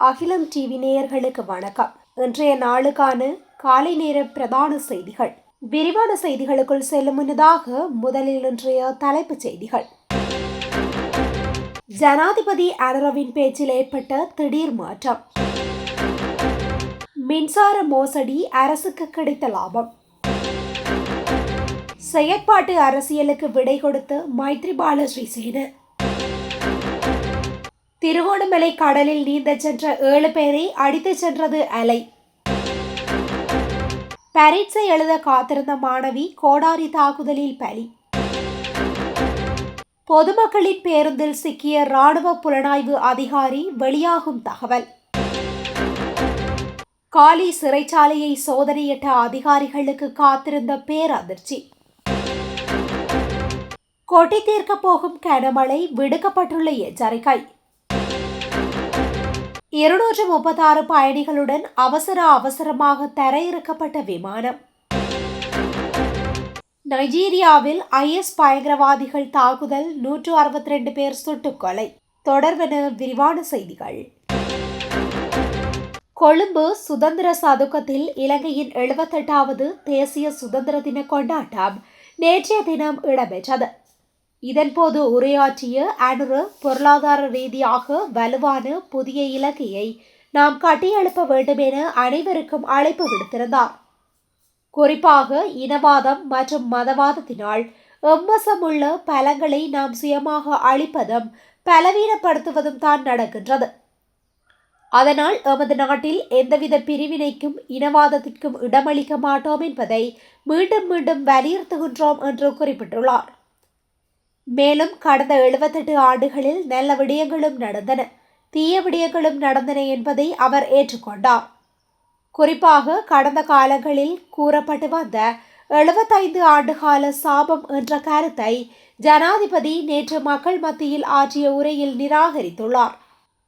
அகிலம் டிவி நேயர்களுக்கு வணக்கம். இன்றைய நாளுக்கான காலை நேர பிரதான செய்திகள். விரிவான செய்திகளுக்குள் செல்லும் முன்னதாக முதலில் இன்றைய தலைப்புச் செய்திகள். ஜனாதிபதி அனுரவின் பேச்சில் ஏற்பட்ட திடீர் மாற்றம். மின்சார மோசடி அரசுக்கு கிடைத்த லாபம். செயற்பாட்டு அரசியலுக்கு விடை கொடுத்த மைத்ரிபால சிறிசேன. திருகோணமலை கடலில் நீந்த சென்ற 7 பேரை அடித்துச் சென்றது அலை. பரீட்சை எழுத காத்திருந்த மாணவி கோடாரி தாக்குதலில் பலி. பொதுமக்களின் பேருந்தில் சிக்கிய இராணுவ புலனாய்வு அதிகாரி வெளியாகும் தகவல். காலி சிறைச்சாலையை சோதனையிட்ட அதிகாரிகளுக்கு காத்திருந்த பேரதிர்ச்சி. கொட்டி தீர்க்க போகும் கனமழை, விடுக்கப்பட்டுள்ள எச்சரிக்கை. 236 பயணிகளுடன் அவசரமாக தரையிறக்கப்பட்ட விமானம். நைஜீரியாவில் IS பயங்கரவாதிகள் தாக்குதல், 162 பேர் சுட்டுக்கொலை. தொடர்வென விரிவான செய்திகள். கொழும்பு சுதந்திர சதுக்கத்தில் இலங்கையின் 78வது தேசிய சுதந்திர தின கொண்டாட்டம் நேற்றைய தினம் இடம்பெற்றது. இதன்போது உரையாற்றிய அனுர, பொருளாதார ரீதியாக வலுவான புதிய இலங்கையை நாம் கட்டியெழுப்ப வேண்டும் என அனைவருக்கும் அழைப்பு விடுத்திருந்தார். குறிப்பாக இனவாதம் மற்றும் மதவாதத்தினால் எம்வசமுள்ள பலங்களை நாம் சுயமாக அழிப்பதும் பலவீனப்படுத்துவதும் தான் நடக்கின்றது. அதனால் எமது நாட்டில் எந்தவித பிரிவினைக்கும் இனவாதத்திற்கும் இடமளிக்க மாட்டோம் என்பதை மீண்டும் மீண்டும் வலியுறுத்துகின்றோம் என்று குறிப்பிட்டுள்ளார். மேலும் கடந்த 78 ஆண்டுகளில் நல்ல விடயங்களும் நடந்தன, தீய விடயங்களும் நடந்தன என்பதை அவர் ஏற்றுக்கொண்டார். குறிப்பாக கடந்த காலங்களில் கூறப்பட்டு வந்த 75 ஆண்டுகால சாபம் என்ற கருத்தை ஜனாதிபதி நேற்று மக்கள் மத்தியில் ஆற்றிய உரையில் நிராகரித்துள்ளார்.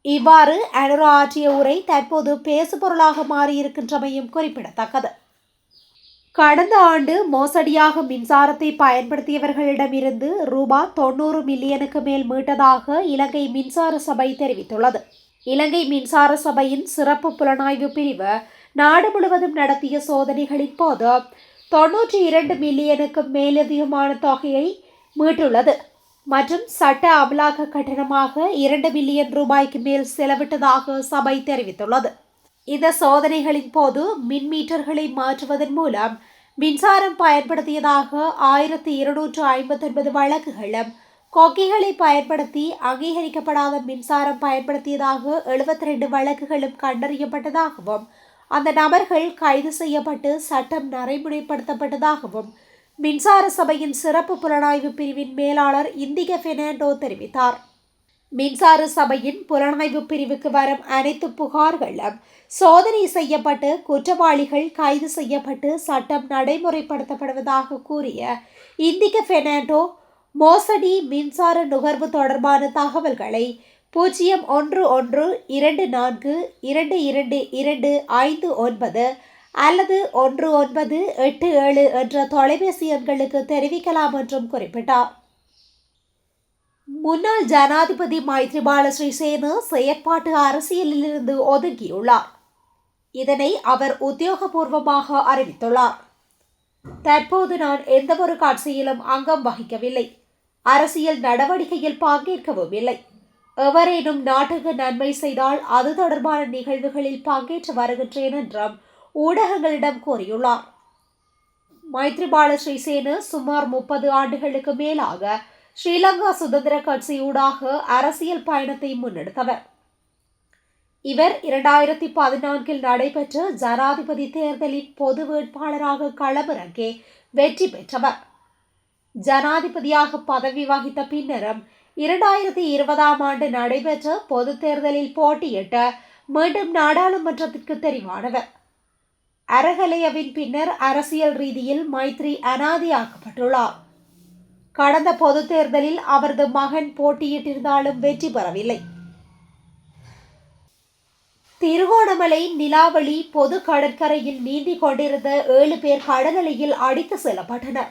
இவ்வாறு அனுர ஆற்றிய உரை தற்போது பேசுபொருளாக மாறியிருக்கின்றமையும் குறிப்பிடத்தக்கது. கடந்த ஆண்டு மோசடியாக மின்சாரத்தை பயன்படுத்தியவர்களிடமிருந்து ரூபாய் 90 மில்லியனுக்கு மேல் மீட்டதாக இலங்கை மின்சார சபை தெரிவித்துள்ளது. இலங்கை மின்சார சபையின் சிறப்பு புலனாய்வு பிரிவு நாடு முழுவதும் நடத்திய சோதனைகளின் போது 92 மில்லியனுக்கும் மேலதிகமான தொகையை மீட்டுள்ளது மற்றும் சட்ட அமலாக்க கட்டணமாக 2 மில்லியன் ரூபாய்க்கு மேல் செலவிட்டதாக சபை தெரிவித்துள்ளது. இந்த சோதனைகளின் போது மின் மீட்டர்களை மாற்றுவதன் மூலம் மின்சாரம் பயன்படுத்தியதாக 1259 வழக்குகளும், கொக்கிகளை பயன்படுத்தி அங்கீகரிக்கப்படாத மின்சாரம் பயன்படுத்தியதாக 72 வழக்குகளும் கண்டறியப்பட்டதாகவும், அந்த நபர்கள் கைது செய்யப்பட்டு சட்டம் நடைமுறைப்படுத்தப்பட்டதாகவும் மின்சார சபையின் சிறப்பு புலனாய்வு பிரிவின் மேலாளர் இந்திக பெர்னாண்டோ தெரிவித்தார். மின்சார சபையின் புலனாய்வு பிரிவுக்கு வரும் அனைத்து புகார்களும் சோதனை செய்யப்பட்டு குற்றவாளிகள் கைது செய்யப்பட்டு சட்டம் நடைமுறைப்படுத்தப்படுவதாக கூறிய இந்திக பெர்னாண்டோ, மோசடி மின்சார நுகர்வு தொடர்பான தகவல்களை 0112422259 அல்லது 1987 என்ற தொலைபேசி எண்களுக்கு தெரிவிக்கலாம் என்றும் குறிப்பிட்டார். முன்னாள் ஜனாதிபதி மைத்ரிபால சிறிசேன செயற்பாட்டு அரசியலிலிருந்து ஒதுங்கியுள்ளார். இதனை அவர் உத்தியோகபூர்வமாக அறிவித்துள்ளார். தற்போது நான் எந்தவொரு கட்சியிலும் அங்கம் வகிக்கவில்லை, அரசியல் நடவடிக்கையில் பங்கேற்கவும் இல்லை. எவரேனும் நாட்டுக்கு நன்மை செய்தால் அது தொடர்பான நிகழ்வுகளில் பங்கேற்று வருகின்றேன் என்றும் ஊடகங்களிடம் கூறியுள்ளார். மைத்ரிபால சிறிசேன சுமார் 30 ஆண்டுகளுக்கு மேலாக ஸ்ரீலங்கா சுதந்திர கட்சி ஊடாக அரசியல் பயணத்தை முன்னெடுத்தவர். இவர் 2014 நடைபெற்ற ஜனாதிபதி தேர்தலின் பொது வேட்பாளராக களமிறங்கி வெற்றி பெற்றவர். ஜனாதிபதியாக பதவி வகித்த பின்னரும் 2020ஆம் ஆண்டு நடைபெற்ற பொது தேர்தலில் போட்டியிட்டு மீண்டும் நாடாளுமன்றத்திற்கு தெரிவானவர். அரகலையவின் பின்னர் அரசியல் ரீதியில் மைத்ரி அனாதையாக்கப்பட்டுள்ளார். கடந்த பொது தேர்தலில் அவரது மகன் போட்டியிட்டிருந்தாலும் வெற்றி பெறவில்லை. திருகோணமலை நிலாவளி பொது கடற்கரையில் நீந்திக் கொண்டிருந்த 7 பேர் கடலலையில் அடித்து செல்லப்பட்டனர்.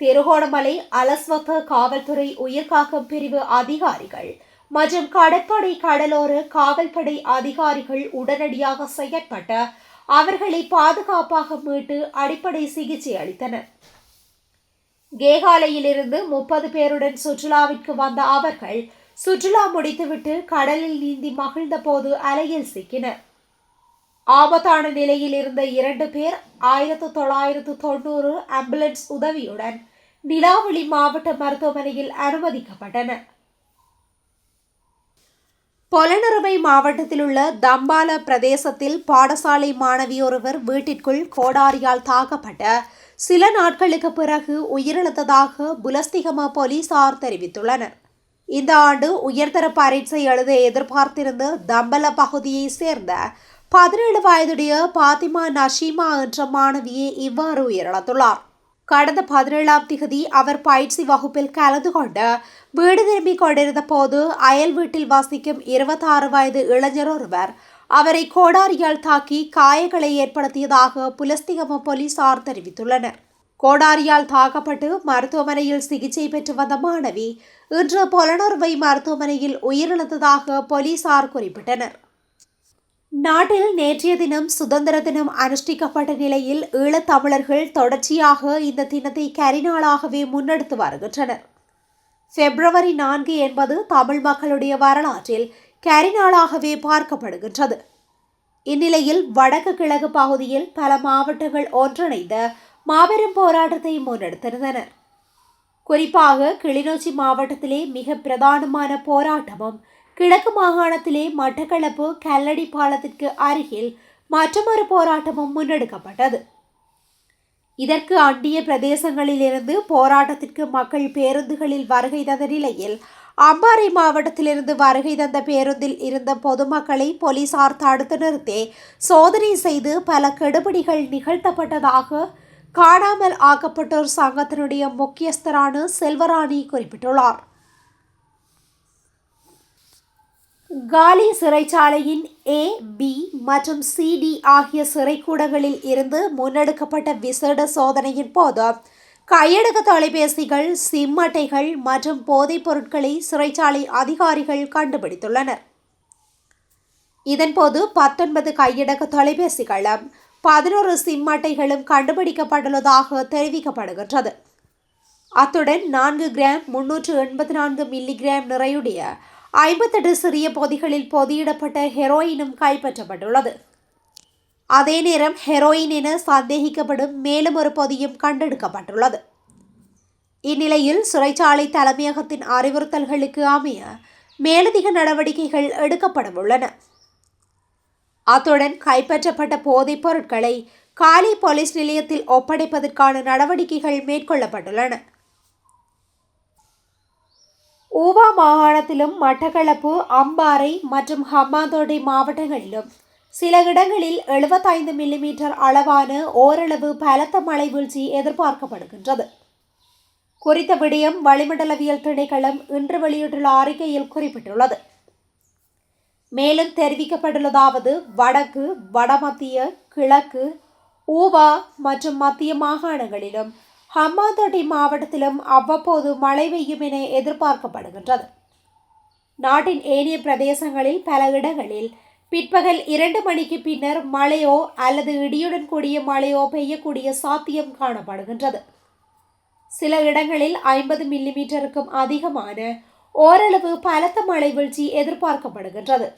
திருகோணமலை அலஸ்வத்த காவல்துறை உயிர்காக்கும் பிரிவு அதிகாரிகள் மற்றும் கடற்படை கடலோர காவல்படை அதிகாரிகள் உடனடியாக செயற்பட்டு அவர்களை பாதுகாப்பாக மீட்டு அடிப்படை சிகிச்சை அளித்தனர். கேகாலையிலிருந்து 30 பேருடன் சுற்றுலாவிற்கு வந்த அவர்கள் சுற்றுலா முடித்துவிட்டு கடலில் நீந்தி மகிழ்ந்த போது அலையில் சிக்கினர். ஆபத்தான நிலையில் இருந்த 2 பேர் 1990 ஆம்புலன்ஸ் உதவியுடன் நிலாவளி மாவட்ட மருத்துவமனையில் அனுமதிக்கப்பட்டனர். பொலனறுவை மாவட்டத்தில் உள்ள தம்பால பிரதேசத்தில் பாடசாலை மாணவி ஒருவர் வீட்டிற்குள் கோடாரியால் தாக்கப்பட்ட சில நாட்களுக்கு பிறகு உயிரிழந்ததாக புலஸ்திகம போலீசார் தெரிவித்துள்ளனர். இந்த ஆண்டு உயர்தர பரீட்சை எழுத எதிர்பார்த்திருந்த தம்பல பகுதியை சேர்ந்த 17 வயதுடைய பாத்திமா நஷீமா என்ற மாணவியே இவ்வாறு உயிரிழந்துள்ளார். கடந்த 17ஆம் திகதி அவர் பயிற்சி வகுப்பில் கலந்து கொண்டு வீடு திரும்பிக் கொண்டிருந்த போது அயல் வீட்டில் வசிக்கும் 26 வயது இளைஞர் ஒருவர் அவரை கோடாரியால் தாக்கி காயங்களை ஏற்படுத்தியதாக புலஸ்திகம போலீசார் தெரிவித்துள்ளனர். கோடாரியால் தாக்கப்பட்டு மருத்துவமனையில் சிகிச்சை பெற்று வந்த மாணவி இன்று பொலனறுவை மருத்துவமனையில் உயிரிழந்ததாக போலீசார் குறிப்பிட்டனர். நாட்டில் நேற்றைய தினம் சுதந்திர தினம் அனுஷ்டிக்கப்பட்ட நிலையில் ஈழத்தமிழர்கள் தொடர்ச்சியாக இந்த தினத்தை கரிநாளாகவே முன்னெடுத்து வருகின்றனர். பிப்ரவரி 4 என்பது தமிழ் மக்களுடைய வரலாற்றில் கரிநாளாகவே பார்க்கப்படுகின்றது. இந்நிலையில் வடக்கு கிழக்கு பகுதியில் பல மாவட்டங்கள் ஒன்றிணைந்த மாபெரும் போராட்டத்தை முன்னெடுத்திருந்தனர். குறிப்பாக கிளிநொச்சி மாவட்டத்திலே மிக பிரதானமான போராட்டமும் கிழக்கு மாகாணத்திலே மட்டக்களப்பு கல்லடி பாலத்திற்கு அருகில் மற்றொரு போராட்டமும் முன்னெடுக்கப்பட்டது. இதற்கு அண்டிய பிரதேசங்களிலிருந்து போராட்டத்திற்கு மக்கள் பேருந்துகளில் வருகை தந்த நிலையில் அம்பாறை மாவட்டத்திலிருந்து வருகை தந்த பேருந்தில் இருந்த பொதுமக்களை போலீசார் தடுத்து நிறுத்தி சோதனை செய்து பல கெடுபிடிகள் நிகழ்த்தப்பட்டதாக காணாமல் ஆக்கப்பட்டோர் சங்கத்தினுடைய முக்கியஸ்தரான செல்வராணி குறிப்பிட்டுள்ளார். காலி சிறைச்சாலையின் A, B மற்றும் CD ஆகிய சிறைக்கூடங்களில் இருந்து முன்னெடுக்கப்பட்ட விசேட சோதனையின் போது கையடக்க தொலைபேசிகள், சிம் அட்டைகள் மற்றும் போதைப் பொருட்களை சிறைச்சாலை அதிகாரிகள் கண்டுபிடித்துள்ளனர். இதன்போது 19 கையடக்க தொலைபேசிகளும் 11 சிம் அட்டைகளும் கண்டுபிடிக்கப்பட்டுள்ளதாக தெரிவிக்கப்படுகின்றது. அத்துடன் 4 கிராம் 384 மில்லிகிராம் நிறையுடைய 58 சிறிய பொதிகளில் பொதியிடப்பட்ட ஹெரோயினும் கைப்பற்றப்பட்டுள்ளது. அதே நேரம் ஹெரோயின் என சந்தேகிக்கப்படும் மேலும் ஒரு பொதியும் கண்டெடுக்கப்பட்டுள்ளது. இந்நிலையில் சிறைச்சாலை தலைமையகத்தின் அறிவுறுத்தல்களுக்கு அமைய மேலதிக நடவடிக்கைகள் எடுக்கப்படவுள்ளன. அத்துடன் கைப்பற்றப்பட்ட போதைப் பொருட்களை காலி போலீஸ் நிலையத்தில் ஒப்படைப்பதற்கான நடவடிக்கைகள் மேற்கொள்ளப்பட்டுள்ளன. ஊவா மாகாணத்திலும் மட்டக்களப்பு, அம்பாறை மற்றும் ஹம்பாந்தோட்டை மாவட்டங்களிலும் சில இடங்களில் 75 மில்லிமீட்டர் அளவான ஓரளவு பலத்த மழை வீழ்ச்சி எதிர்பார்க்கப்படுகின்றது. குறித்த விடயம் வளிமண்டலவியல் திணைக்களம் இன்று வெளியிட்டுள்ள அறிக்கையில் குறிப்பிட்டுள்ளது. மேலும் தெரிவிக்கப்பட்டுள்ளதாவது, வடக்கு, வடமத்திய, கிழக்கு, ஊவா மற்றும் மத்திய மாகாணங்களிலும் ஹம்பாந்தோட்டை மாவட்டத்திலும் அவ்வப்போது மழை பெய்யும் என எதிர்பார்க்கப்படுகின்றது. நாட்டின் ஏனைய பிரதேசங்களில் பல இடங்களில் பிற்பகல் 2 மணிக்கு பின்னர் மழையோ அல்லது இடியுடன் கூடிய மழையோ பெய்யக்கூடிய சாத்தியம் காணப்படுகின்றது. சில இடங்களில் 50 மில்லிமீட்டருக்கும் அதிகமான ஓரளவு பலத்த மழை வீழ்ச்சி எதிர்பார்க்கப்படுகின்றது.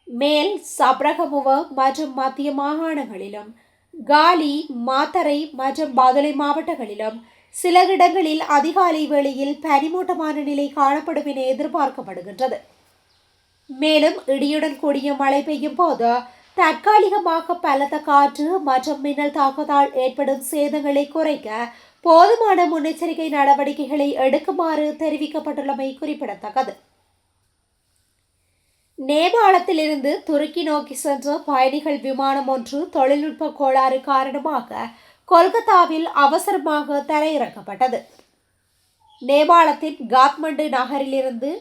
மேல் சப்ரகமுவ மற்றும் மத்திய மாகாணங்களிலும் காலி, மாத்தறை மற்றும் பதுளை மாவட்டங்களிலும் சில இடங்களில் அதிகாலை வேளையில் பனிமூட்டமான நிலை காணப்படும் என எதிர்பார்க்கப்படுகின்றது. மேலும் இடியுடன் கூடிய மழை பெய்யும் போது தற்காலிகமாக பலத்த காற்று மற்றும் மின்னல் தாக்கத்தால் ஏற்படும் சேதங்களை குறைக்க போதுமான முன்னெச்சரிக்கை நடவடிக்கைகளை எடுக்குமாறு தெரிவிக்கப்பட்டுள்ளமை குறிப்பிடத்தக்கது. நேபாளத்திலிருந்து துருக்கி நோக்கி சென்ற பயணிகள் விமானம் ஒன்று தொழில்நுட்ப கோளாறு காரணமாக கொல்கத்தாவில் அவசரமாக தரையிறக்கப்பட்டது. நேபாளத்தின் காத்மண்டு நகரிலிருந்து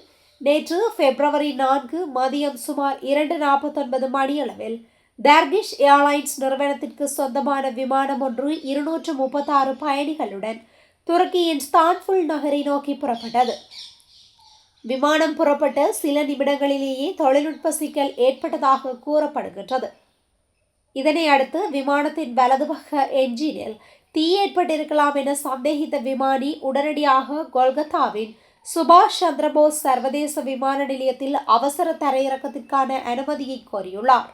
நேற்று பிப்ரவரி 4 மதியம் சுமார் 2:49 மணியளவில் டர்கிஷ் ஏர்லைன்ஸ் நிறுவனத்திற்கு சொந்தமான விமானம் ஒன்று 236 பயணிகளுடன் துருக்கியின் ஸ்தான்புல் நகரை நோக்கி புறப்பட்டது. விமானம் புறப்பட்ட சில நிமிடங்களிலேயே தொழில்நுட்ப சிக்கல் ஏற்பட்டதாக கூறப்படுகின்றது. இதனை அடுத்து விமானத்தின் வலது பக்க என்ஜினில் தீ ஏற்பட்டிருக்கலாம் என சந்தேகித்த விமானி உடனடியாக கொல்கத்தாவின் சுபாஷ் சந்திரபோஸ் சர்வதேச விமான நிலையத்தில் அவசர தரையிறக்கத்திற்கான அனுமதியை கோரியுள்ளார்.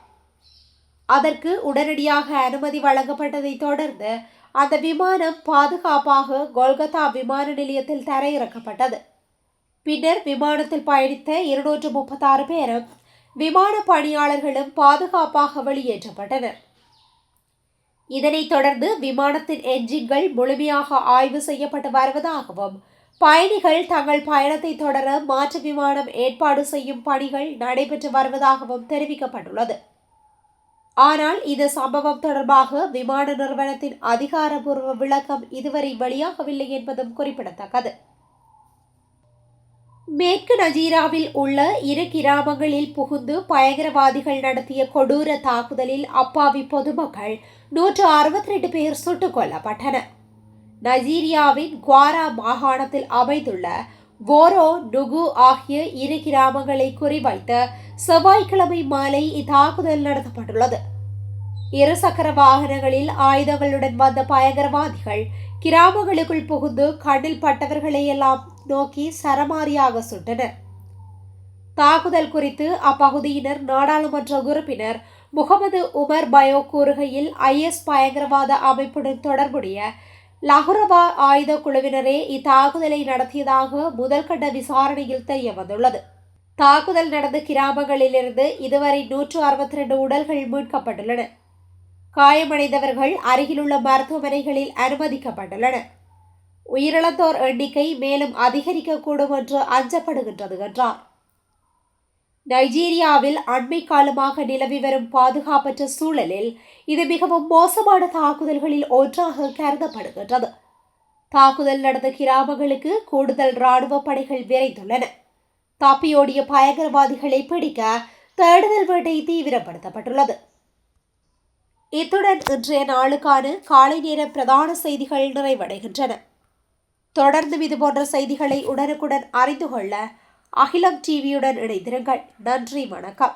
அதற்கு உடனடியாக அனுமதி வழங்கப்பட்டதை தொடர்ந்து அந்த விமானம் பாதுகாப்பாக கொல்கத்தா விமான நிலையத்தில் தரையிறக்கப்பட்டது. பின்னர் விமானத்தில் பயணித்த 236 பேரும் விமான பணியாளர்களும் பாதுகாப்பாக வெளியேற்றப்பட்டனர். இதனைத் தொடர்ந்து விமானத்தின் என்ஜின்கள் முழுமையாக ஆய்வு செய்யப்பட்டு வருவதாகவும் பயணிகள் தங்கள் பயணத்தை தொடர மாற்று விமானம் ஏற்பாடு செய்யும் பணிகள் நடைபெற்று வருவதாகவும் தெரிவிக்கப்பட்டுள்ளது. ஆனால் இந்த சம்பவம் தொடர்பாக விமான நிறுவனத்தின் அதிகாரப்பூர்வ விளக்கம் இதுவரை வெளியாகவில்லை என்பதும் குறிப்பிடத்தக்கது. மேற்கு நஜீராவில் உள்ள 2 கிராமங்களில் புகுந்து பயங்கரவாதிகள் நடத்திய கொடூர தாக்குதலில் அப்பாவி பொதுமக்கள் 162 பேர் சுட்டுக் கொல்லப்பட்டனர். நைஜீரியாவின் குவாரா மாகாணத்தில் அமைந்துள்ள வோரோ நுகு ஆகிய 2 கிராமங்களை குறிவைத்து செவ்வாய்க்கிழமை மாலை இத்தாக்குதல் நடத்தப்பட்டுள்ளது. 2 சக்கர வாகனங்களில் ஆயுதங்களுடன் வந்த பயங்கரவாதிகள் கிராமங்களுக்குள் புகுந்து கண்ணில் பட்டவர்களை எல்லாம் நோக்கி சரமாரியாக சுட்டனர். தாக்குதல் குறித்து அப்பகுதியினர் நாடாளுமன்ற உறுப்பினர் முகமது உமர் பயோ கூறுகையில், IS பயங்கரவாத அமைப்புடன் தொடர்புடைய லஹுரவா ஆயுத குழுவினரே இத்தாக்குதலை நடத்தியதாக முதல்கட்ட விசாரணையில் தெரிய வந்துள்ளது. தாக்குதல் நடந்த கிராமங்களிலிருந்து இதுவரை 162 உடல்கள் மீட்கப்பட்டுள்ளன. காயமடைந்தவர்கள் அருகிலுள்ள மருத்துவமனைகளில் அனுமதிக்கப்பட்டுள்ளனர். உயிரிழந்தோர் எண்ணிக்கை மேலும் அதிகரிக்கக்கூடும் என்று அஞ்சப்படுகின்றது என்றார். நைஜீரியாவில் அண்மை காலமாக நிலவி வரும் பாதுகாப்பற்ற சூழலில் இது மிகவும் மோசமான தாக்குதல்களில் ஒன்றாக கருதப்படுகின்றது. தாக்குதல் நடந்த கிராமங்களுக்கு கூடுதல் இராணுவ படைகள் விரைந்துள்ளன. தப்பியோடிய பயங்கரவாதிகளை பிடிக்க தேடுதல் வேட்டை தீவிரப்படுத்தப்பட்டுள்ளது. இத்துடன் இன்றைய நாளுக்கான காலை நேர பிரதான செய்திகள் நிறைவடைகின்றன. தொடர்ந்து இதுபோன்ற செய்திகளை உடனுக்குடன் அறிந்து கொள்ள அகிலம் டிவியுடன் இணைந்திருங்கள். நன்றி, வணக்கம்.